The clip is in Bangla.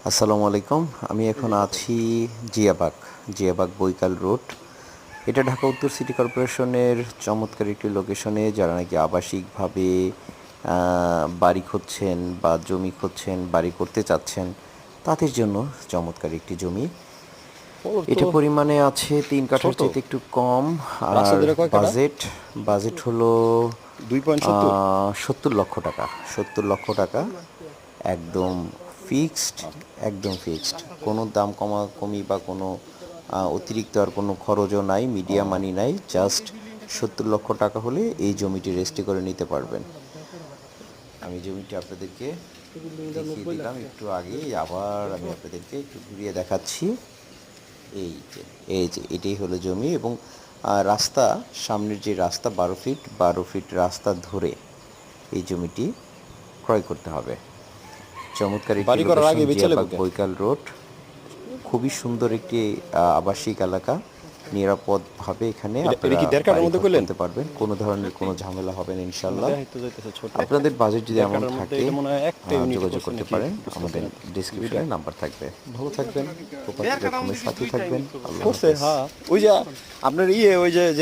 আসসালামু আলাইকুম। আমি এখন আছি জিয়াবাগ বৈকাল রোড। এটা ঢাকা উত্তর সিটি কর্পোরেশনের চমৎকার একটি লোকেশনে, যারা নাকি আবাসিকভাবে বাড়ি খুঁজছেন বা জমি খুঁজছেন, বাড়ি করতে চাচ্ছেন, তাদের জন্য চমৎকার একটি জমি। এটা পরিমাণে আছে 3 কাঠার চাইতে একটু কম। আর বাজেট হলো 70 লক্ষ টাকা। 70 লক্ষ টাকা একদম ফিক্সড, একদম ফিক্সড। কোনো দাম কমাকমি বা কোনো অতিরিক্ত আর কোনো খরচও নাই, মিডিয়া মানি নাই। জাস্ট 70 লক্ষ টাকা হলে এই জমিটি রেজিস্ট্রি করে নিতে পারবেন। আমি জমিটি আপনাদেরকে দেখিয়ে দিলাম একটু আগেই, আবার আমি আপনাদেরকে একটু ঘুরিয়ে দেখাচ্ছি। এই যে এটাই হলো জমি, এবং রাস্তা, সামনের যে রাস্তা 12 ফিট রাস্তা ধরে এই জমিটি ক্রয় করতে হবে। চমৎকার একটি লোকেশন, জিয়াবাগ বৈকাল রোড। খুবই সুন্দর একটি আবাসিক এলাকা। নিরাপদভাবে এখানে আপনারা বাড়ি করতে পারবেন, কোনো ধরনের কোনো ঝামেলা হবে না ইনশাল্লাহ। আপনাদের বাজেট যদি এমন থাকে যোগাযোগ করতে পারেন, আমাদের ডিসক্রিপশনে নাম্বার থাকবে। ভালো থাকবেন, প্রপার্টি ডট কমের সাথে থাকবেন। আল্লাহ হাফেজ। ওই যে আপনার ওই যে